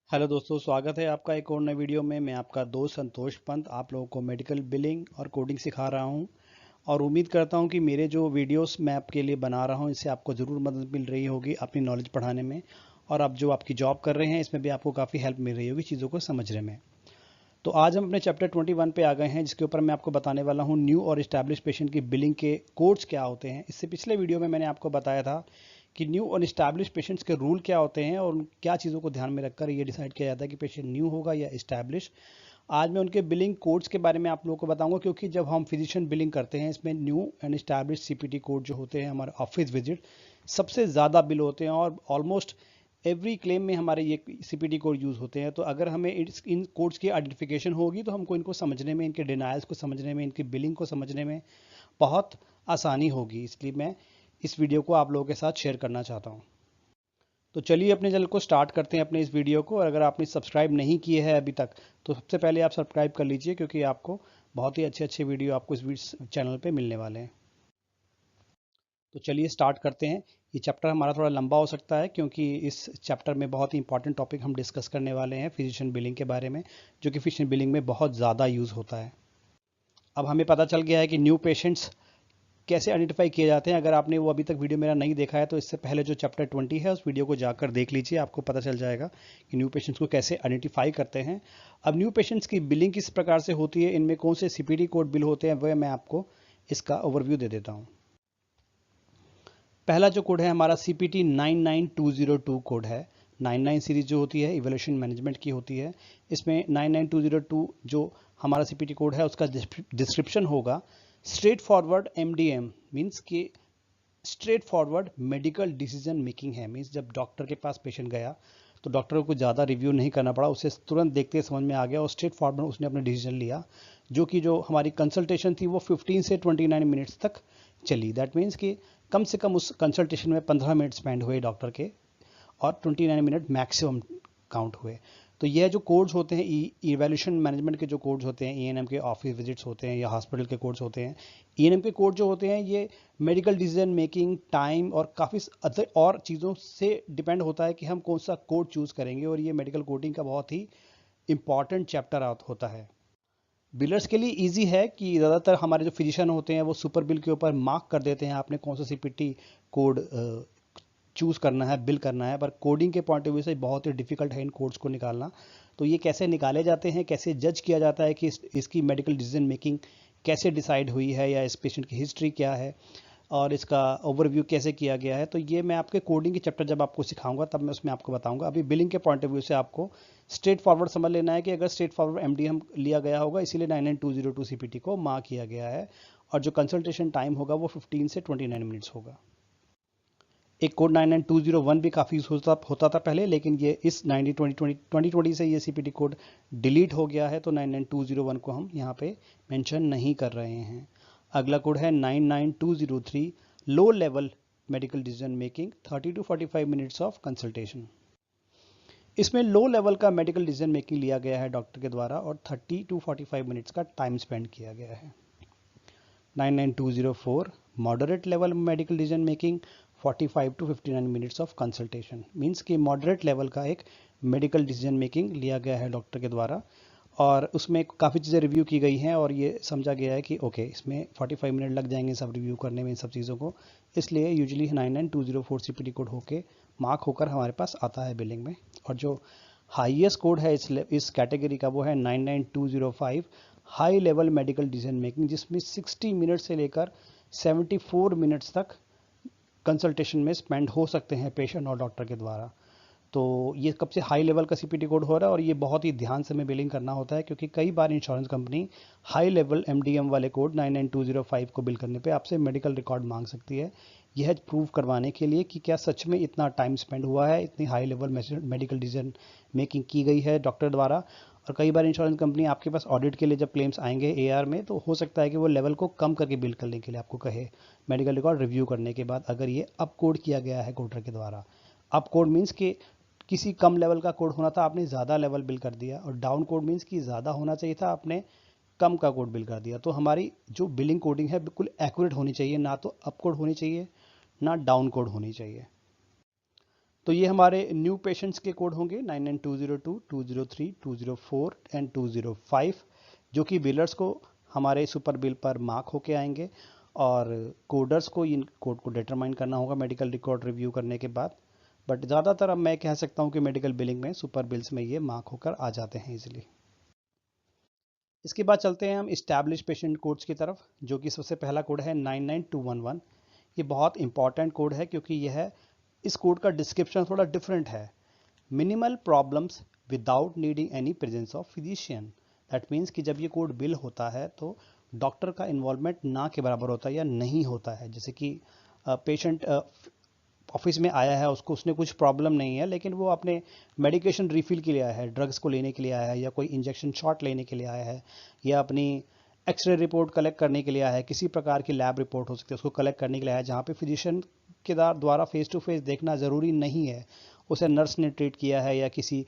Hello दोस्तों, स्वागत है आपका एक और नए वीडियो में। मैं आपका दोस्त संतोष पंत आप लोगों को मेडिकल बिलिंग और कोडिंग सिखा रहा हूं और उम्मीद करता हूं कि मेरे जो वीडियोस मैं आपके लिए बना रहा हूं इससे आपको ज़रूर मदद मिल रही होगी अपनी नॉलेज बढ़ाने में। और आप जो आपकी जॉब कर रहे हैं इसमें भी आपको काफ़ी हेल्प मिल रही होगी चीज़ों को समझने में। तो आज हम अपने चैप्टर 21 पे आ गए हैं, जिसके ऊपर मैं आपको बताने वाला हूँ न्यू और इस्टेब्लिश पेशेंट की बिलिंग के कोड्स क्या होते हैं। इससे पिछले वीडियो में मैंने आपको बताया था कि न्यू और इस्टेब्लिश पेशेंट्स के रूल क्या होते हैं और क्या चीज़ों को ध्यान में रखकर ये डिसाइड किया जाता है कि पेशेंट न्यू होगा या इस्टेब्लिश। आज मैं उनके बिलिंग कोड्स के बारे में आप लोगों को बताऊंगा, क्योंकि जब हम फिजिशियन बिलिंग करते हैं इसमें new and establish CPT code जो होते हैं हमारे ऑफिस विजिट सबसे ज़्यादा बिल होते हैं और ऑलमोस्ट एवरी क्लेम में हमारे ये सीपीटी कोड यूज़ होते हैं। तो अगर हमें इन कोड्स की आइडेंटिफिकेशन होगी तो हमको इनको समझने में, इनके डिनायल्स को समझने में, इनकी बिलिंग को समझने में बहुत आसानी होगी। इसलिए मैं इस वीडियो को आप लोगों के साथ शेयर करना चाहता हूँ। तो चलिए अपने चैनल को स्टार्ट करते हैं अपने इस वीडियो को। और अगर आपने सब्सक्राइब नहीं किए हैं अभी तक तो सबसे पहले आप सब्सक्राइब कर लीजिए, क्योंकि आपको बहुत ही अच्छे अच्छे वीडियो आपको इस चैनल पे मिलने वाले हैं। तो चलिए स्टार्ट करते हैं। ये चैप्टर हमारा थोड़ा लंबा हो सकता है, क्योंकि इस चैप्टर में बहुत ही इंपॉर्टेंट टॉपिक हम डिस्कस करने वाले हैं फिजिशियन बिलिंग के बारे में, जो कि फिजिशियन बिलिंग में बहुत ज़्यादा यूज़ होता है। अब हमें पता चल गया है कि न्यू पेशेंट्स कैसे आइडेंटिफाई किए जाते हैं। अगर आपने वो अभी तक वीडियो मेरा नहीं देखा है तो इससे पहले जो चैप्टर 20 है उस वीडियो को जाकर देख लीजिए, आपको पता चल जाएगा कि न्यू पेशेंट्स को कैसे आइडेंटिफाई करते हैं। अब न्यू पेशेंट्स की बिलिंग किस प्रकार से होती है, इनमें कौन से सीपीटी कोड बिल होते हैं, वह मैं आपको इसका ओवरव्यू दे देता हूँ। पहला जो कोड है हमारा CPT 99202 कोड है। 99 सीरीज जो होती है इवोल्यूशन मैनेजमेंट की होती है। इसमें 99202 जो हमारा CPT कोड है उसका डिस्क्रिप्शन होगा स्ट्रेट फॉरवर्ड MDM, मीन्स कि straight forward medical decision making है। मीन्स जब डॉक्टर के पास पेशेंट गया तो डॉक्टर को ज़्यादा रिव्यू नहीं करना पड़ा, उसे तुरंत देखते समझ में आ गया और स्ट्रेट फॉरवर्ड उसने अपना डिसीजन लिया। जो हमारी कंसल्टेशन थी वो 15 से 29 मिनट्स तक चली। दैट मीन्स कि कम से कम उस कंसल्टेशन में 15 मिनट स्पेंड हुए डॉक्टर के और 29 मिनट मैक्सिमम काउंट हुए। तो यह जो कोड्स होते हैं इवैल्यूएशन मैनेजमेंट के जो कोड्स होते हैं, ईएनएम के ऑफिस विजिट्स होते हैं या हॉस्पिटल के कोड्स होते हैं। ईएनएम के कोड जो होते हैं ये मेडिकल डिसीजन मेकिंग टाइम और काफ़ी अदर और चीज़ों से डिपेंड होता है कि हम कौन सा कोड चूज़ करेंगे, और ये मेडिकल कोडिंग का बहुत ही इंपॉर्टेंट चैप्टर होता है। बिलर्स के लिए इजी है कि ज़्यादातर हमारे जो फिजिशियन होते हैं वो सुपर बिल के ऊपर मार्क कर देते हैं आपने कौन सा सीपीटी कोड चूज़ करना है, बिल करना है। पर कोडिंग के पॉइंट ऑफ व्यू से बहुत ही डिफिकल्ट है इन कोड्स को निकालना। तो ये कैसे निकाले जाते हैं, कैसे जज किया जाता है कि इसकी मेडिकल डिसीजन मेकिंग कैसे डिसाइड हुई है या इस पेशेंट की हिस्ट्री क्या है और इसका ओवरव्यू कैसे किया गया है, तो ये मैं आपके कोडिंग के चैप्टर जब आपको सिखाऊंगा तब मैं उसमें आपको बताऊंगा। अभी बिलिंग के पॉइंट ऑफ व्यू से आपको स्ट्रेट फॉरवर्ड समझ लेना है कि अगर स्ट्रेट फॉरवर्ड MDM लिया गया होगा इसीलिए 99202 CPT को मार्क किया गया है, और जो कंसल्टेशन टाइम होगा वो 15 से 29 मिनट्स होगा। एक कोड 99201 भी काफ़ी यूज होता था पहले, लेकिन ये इस 2020 से ये CPT कोड डिलीट हो गया है, तो 99201 को हम यहाँ पे मेंशन नहीं कर रहे हैं। अगला कोड है 99203 low level medical decision making 30 to 45 minutes of consultation. इसमें लो लेवल का मेडिकल डिसीजन मेकिंग लिया गया है डॉक्टर के द्वारा और 30 टू 45 मिनट्स का टाइम स्पेंड किया गया है। 99204 moderate level medical decision making 45 to 59 minutes of consultation. Means कि मॉडरेट लेवल का एक मेडिकल डिसीजन मेकिंग लिया गया है डॉक्टर के द्वारा और उसमें काफ़ी चीज़ें रिव्यू की गई हैं और ये समझा गया है कि ओके इसमें 45 मिनट लग जाएंगे सब रिव्यू करने में इन सब चीज़ों को। इसलिए यूजुअली 99204 CPT कोड होके मार्क होकर हमारे पास आता है बिलिंग में। और जो हाईएस्ट कोड है इस कैटेगरी का वो है 99205 high level medical decision making, जिसमें 60 मिनट से लेकर 74 मिनट्स तक कंसल्टेशन में स्पेंड हो सकते हैं पेशेंट और डॉक्टर के द्वारा। तो ये कब से हाई लेवल का CPT कोड हो रहा है और ये बहुत ही ध्यान से हमें बिलिंग करना होता है, क्योंकि कई बार insurance company high level MDM वाले कोड 99205 को बिल करने पे आपसे मेडिकल रिकॉर्ड मांग सकती है, यह प्रूव करवाने के लिए कि क्या सच में इतना टाइम स्पेंड हुआ है, इतनी high level medical decision making की गई है डॉक्टर द्वारा। और कई बार इंश्योरेंस कंपनी आपके पास ऑडिट के लिए जब क्लेम्स आएंगे AR में, तो हो सकता है कि वो लेवल को कम करके बिल करने के लिए आपको कहे मेडिकल रिकॉर्ड रिव्यू करने के बाद, अगर ये अप कोड किया गया है कोडर के द्वारा। अप कोड मीन्स कि किसी कम लेवल का कोड होना था आपने ज़्यादा लेवल बिल कर दिया, और डाउन कोड मीन्स कि ज़्यादा होना चाहिए था आपने कम का कोड बिल कर दिया। तो हमारी जो बिलिंग कोडिंग है बिल्कुल एक्यूरेट होनी चाहिए, ना तो अप कोड होनी चाहिए ना डाउन कोड होनी चाहिए। तो ये हमारे न्यू पेशेंट्स के कोड होंगे 99202, 203, 204 एंड 205, जो कि बिलर्स को हमारे सुपर बिल पर मार्क होके आएंगे और कोडर्स को इन कोड को डिटरमाइन करना होगा मेडिकल रिकॉर्ड रिव्यू करने के बाद। बट ज़्यादातर अब मैं कह सकता हूँ कि मेडिकल बिलिंग में सुपर बिल्स में ये मार्क होकर आ जाते हैं इजीली। इसके बाद चलते हैं हम इस्टेब्लिश पेशेंट कोड्स की तरफ, जो कि सबसे पहला कोड है 99211। ये बहुत इंपॉर्टेंट कोड है क्योंकि यह इस कोड का डिस्क्रिप्शन थोड़ा डिफरेंट है। Minimal problems without needing any presence of physician. That means कि जब ये कोड बिल होता है तो डॉक्टर का इन्वॉल्वमेंट ना के बराबर होता है या नहीं होता है। जैसे कि पेशेंट ऑफिस में आया है, उसने कुछ प्रॉब्लम नहीं है, लेकिन वो अपने मेडिकेशन रिफिल के लिए आया है, ड्रग्स को लेने के लिए आया है, या कोई इंजेक्शन शॉट लेने के लिए आया है, या अपनी एक्सरे रिपोर्ट कलेक्ट करने के लिए आया है, किसी प्रकार की लैब रिपोर्ट हो सकती है उसको कलेक्ट करने के लिए आया है, जहाँ पे फिजिशियन के द्वारा फेस टू फेस देखना ज़रूरी नहीं है, उसे नर्स ने ट्रीट किया है या किसी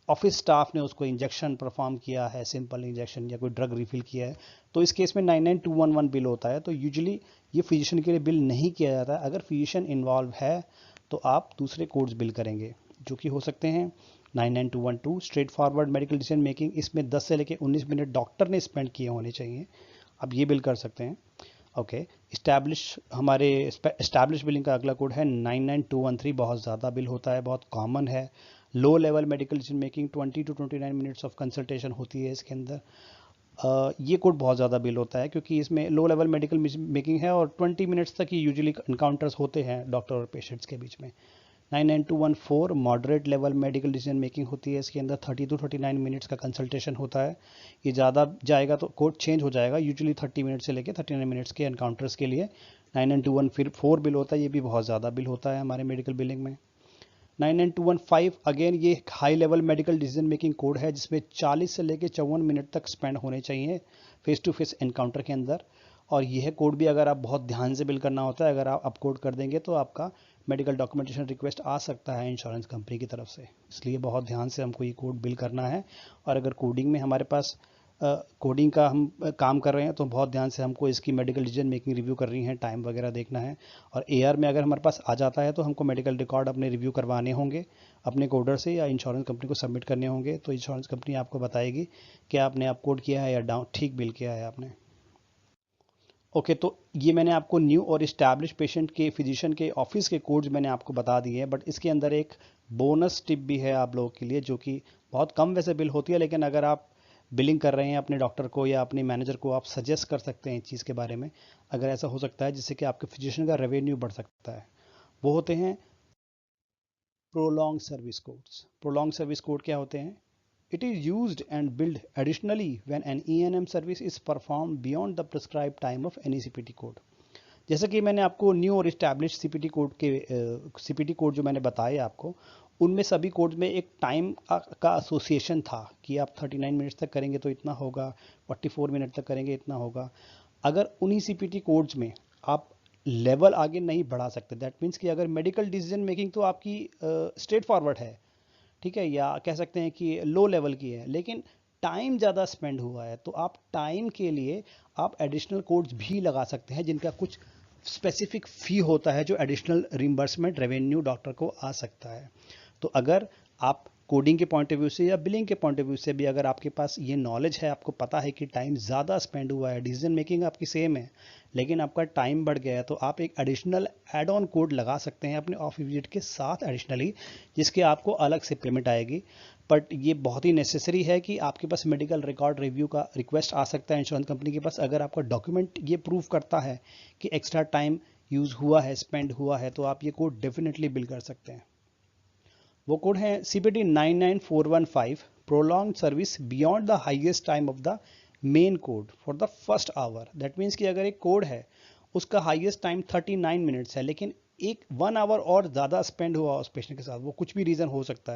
ऑफिस स्टाफ ने उसको इंजेक्शन परफॉर्म किया है, सिंपल इंजेक्शन या कोई ड्रग रिफिल किया है, तो इस केस में 99211 बिल होता है। तो यूजुअली ये फिजिशियन के लिए बिल नहीं किया जाता है। अगर फिजिशियन इन्वॉल्व है तो आप दूसरे कोड्स बिल करेंगे, जो कि हो सकते हैं 99212 straight forward medical decision making. इसमें 10 से लेकर 19 मिनट डॉक्टर ने स्पेंड किए होने चाहिए, आप ये बिल कर सकते हैं। ओके, इस्टेब्लिश बिलिंग का अगला कोड है 99213। बहुत ज़्यादा बिल होता है, बहुत कॉमन है। लो level medical decision making 20 to 29 minutes of consultation होती है इसके अंदर। ये कोड बहुत ज़्यादा बिल होता है क्योंकि इसमें लो लेवल मेडिकल मेकिंग है और 20 मिनट्स तक ही यूजुअली इनकाउंटर्स होते हैं डॉक्टर और पेशेंट्स के बीच में। 99214 moderate level medical decision making होती है, इसके अंदर 30 to 39 मिनट्स का कंसल्टेशन होता है। ये ज़्यादा जाएगा तो कोड चेंज हो जाएगा, यूजुअली 30 मिनट से लेकर 39 मिनट्स के एनकाउंटर्स के लिए 99214 बिल होता है। ये भी बहुत ज़्यादा बिल होता है हमारे मेडिकल बिलिंग में। 99215 अगेन ये high level medical decision making code है, जिसमें 40 से लेकर 54 मिनट तक स्पेंड होने चाहिए फेस टू फेस एनकाउंटर के अंदर। और यह कोड भी अगर आप बहुत ध्यान से बिल करना होता है, अगर आप अपकोड कर देंगे तो आपका मेडिकल डॉक्यूमेंटेशन रिक्वेस्ट आ सकता है इंश्योरेंस कंपनी की तरफ से, इसलिए बहुत ध्यान से हमको ये कोड बिल करना है। और अगर कोडिंग में हमारे पास कोडिंग का हम काम कर रहे हैं तो बहुत ध्यान से हमको इसकी मेडिकल डिसीजन मेकिंग रिव्यू कर रही है, टाइम वगैरह देखना है। और एआर में अगर हमारे पास आ जाता है तो हमको मेडिकल रिकॉर्ड अपने रिव्यू करवाने होंगे अपने कोडर से, या इंश्योरेंस कंपनी को सबमिट करने होंगे। तो इंश्योरेंस कंपनी आपको बताएगी कि आपने अपकोड किया है या डाउन ठीक बिल किया है आपने। ओके, तो ये मैंने आपको न्यू और इस्टेब्लिश पेशेंट के फिजिशियन के ऑफिस के कोड्स मैंने आपको बता दिए हैं, बट इसके अंदर एक बोनस टिप भी है आप लोगों के लिए, जो कि बहुत कम वैसे बिल होती है, लेकिन अगर आप बिलिंग कर रहे हैं अपने डॉक्टर को या अपने मैनेजर को, आप सजेस्ट कर सकते हैं इस चीज़ के बारे में, अगर ऐसा हो सकता है जिससे कि आपके फिजिशियन का रेवेन्यू बढ़ सकता है। वो होते हैं prolong service codes. Prolong service code क्या होते हैं? It is used and billed additionally when an E&M service is performed beyond the prescribed time of any CPT code। जैसा कि मैंने आपको न्यू और इस्टेब्लिश सीपीटी कोड के सीपीटी कोड जो मैंने बताए आपको, उनमें सभी कोड में एक टाइम का एसोसिएशन था कि आप 39 मिनट्स तक करेंगे तो इतना होगा, 44 मिनट तक करेंगे इतना होगा। अगर उन्हीं सीपीटी कोड्स में आप लेवल आगे नहीं बढ़ा सकते, दैट मीन्स कि अगर मेडिकल डिसीजन मेकिंग तो आपकी स्ट्रेट फॉरवर्ड है, ठीक है, या कह सकते हैं कि लो लेवल की है, लेकिन टाइम ज़्यादा स्पेंड हुआ है, तो आप टाइम के लिए आप एडिशनल कोड्स भी लगा सकते हैं जिनका कुछ स्पेसिफिक फ़ी होता है, जो एडिशनल रिम्बर्समेंट रेवेन्यू डॉक्टर को आ सकता है। तो अगर आप कोडिंग के पॉइंट ऑफ व्यू से या बिलिंग के पॉइंट ऑफ व्यू से भी अगर आपके पास ये नॉलेज है, आपको पता है कि टाइम ज़्यादा स्पेंड हुआ है, डिसीजन मेकिंग आपकी सेम है लेकिन आपका टाइम बढ़ गया है, तो आप एक एडिशनल एड ऑन कोड लगा सकते हैं अपने ऑफ विजिट के साथ एडिशनली, जिसके आपको अलग से पेमेंट आएगी। बट ये बहुत ही नेसेसरी है कि आपके पास मेडिकल रिकॉर्ड रिव्यू का रिक्वेस्ट आ सकता है इंश्योरेंस कंपनी के पास, अगर आपका डॉक्यूमेंट ये प्रूव करता है कि एक्स्ट्रा टाइम यूज़ हुआ है, स्पेंड हुआ है, तो आप ये कोड डेफिनेटली बिल कर सकते हैं। वो कोड है CPT 99415 prolong service beyond the highest time of the main code for the first hour. That means कि अगर एक कोड है उसका हाईएस्ट टाइम 39 मिनट्स है, लेकिन 1 आवर और ज़्यादा स्पेंड हुआ उस पेशेंट के साथ, वो कुछ भी रीज़न हो सकता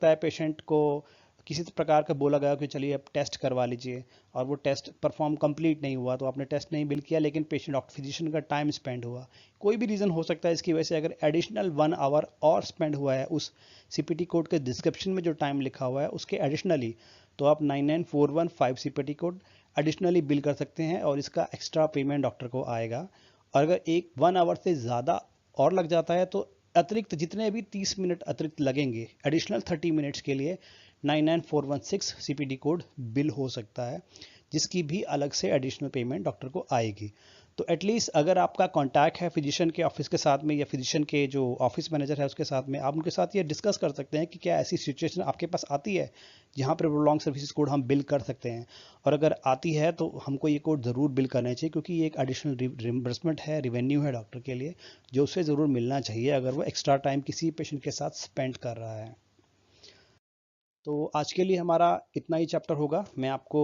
है पेशेंट को किसी प्रकार का बोला गया कि चलिए अब टेस्ट करवा लीजिए, और वो टेस्ट परफॉर्म कंप्लीट नहीं हुआ, तो आपने टेस्ट नहीं बिल किया, लेकिन पेशेंट डॉक्टर फिजिशियन का टाइम स्पेंड हुआ, कोई भी रीज़न हो सकता है इसकी वजह से। अगर एडिशनल 1 आवर और स्पेंड हुआ है उस CPT कोड के डिस्क्रिप्शन में जो टाइम लिखा हुआ है उसके एडिशनली, तो आप 99415 CPT कोड एडिशनली बिल कर सकते हैं और इसका एक्स्ट्रा पेमेंट डॉक्टर को आएगा। और अगर 1 आवर से ज़्यादा और लग जाता है तो अतिरिक्त जितने भी 30 मिनट अतिरिक्त लगेंगे, एडिशनल 30 मिनट्स के लिए 99416 सीपीटी कोड बिल हो सकता है, जिसकी भी अलग से एडिशनल पेमेंट डॉक्टर को आएगी। तो एटलीस्ट अगर आपका कांटेक्ट है फिजिशियन के ऑफिस के साथ में या फिजिशियन के जो ऑफिस मैनेजर है उसके साथ में, आप उनके साथ ये डिस्कस कर सकते हैं कि क्या ऐसी सिचुएशन आपके पास आती है जहाँ पर प्रोलॉन्ग सर्विसेज कोड हम बिल कर सकते हैं, और अगर आती है तो हमको ये कोड ज़रूर बिल करना चाहिए, क्योंकि ये एक एडिशनल रिम्बर्समेंट है, रिवेन्यू है डॉक्टर के लिए, जो उसे ज़रूर मिलना चाहिए अगर वो एक्स्ट्रा टाइम किसी पेशेंट के साथ स्पेंड कर रहा है। तो आज के लिए हमारा इतना ही चैप्टर होगा। मैं आपको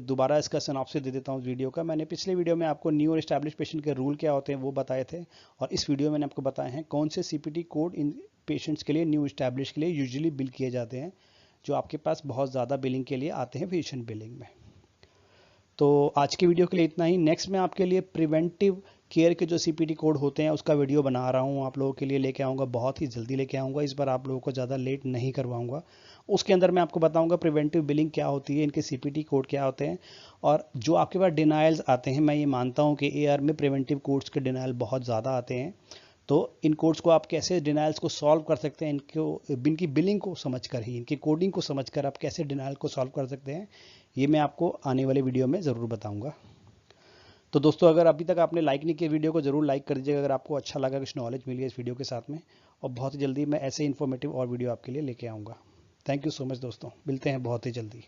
दोबारा इसका सिनॉप्सिस दे देता हूँ वीडियो का। मैंने पिछले वीडियो में आपको न्यू और एस्टैब्लिश पेशेंट के रूल क्या होते हैं वो बताए थे, और इस वीडियो में मैंने आपको बताए हैं कौन से सीपीटी कोड इन पेशेंट्स के लिए, न्यू एस्टैब्लिश के लिए यूजुअली बिल किए जाते हैं, जो आपके पास बहुत ज़्यादा बिलिंग के लिए आते हैं फिजिशियन बिलिंग में। तो आज की वीडियो के लिए इतना ही। नेक्स्ट मैं आपके लिए प्रिवेंटिव केयर के जो सीपीटी कोड होते हैं उसका वीडियो बना रहा हूँ, आप लोगों के लिए लेके आऊँगा, बहुत ही जल्दी लेके आऊँगा। इस बार आप लोगों को ज़्यादा लेट नहीं करवाऊँगा। उसके अंदर मैं आपको बताऊँगा प्रिवेंटिव बिलिंग क्या होती है, इनके सीपीटी कोड क्या होते हैं, और जो आपके पास डिनाइल्स आते हैं, मैं ये मानता हूँ कि एआर में प्रिवेंटिव कोड्स के डिनाइल बहुत ज़्यादा आते हैं, तो इन कोड्स को आप कैसे डिनाइल्स को सॉल्व कर सकते हैं, इनकी बिलिंग को समझकर ही, इनकी कोडिंग को समझकर आप कैसे डिनाइल को सॉल्व कर सकते हैं, ये मैं आपको आने वाले वीडियो में ज़रूर बताऊंगा। तो दोस्तों, अगर अभी तक आपने लाइक नहीं किया वीडियो को, ज़रूर लाइक कर दीजिएगा अगर आपको अच्छा लगा, कुछ नॉलेज मिली है इस वीडियो के साथ में, और बहुत ही जल्दी मैं ऐसे इन्फॉर्मेटिव और वीडियो आपके लिए लेके आऊँगा। थैंक यू सो मच दोस्तों, मिलते हैं बहुत ही जल्दी।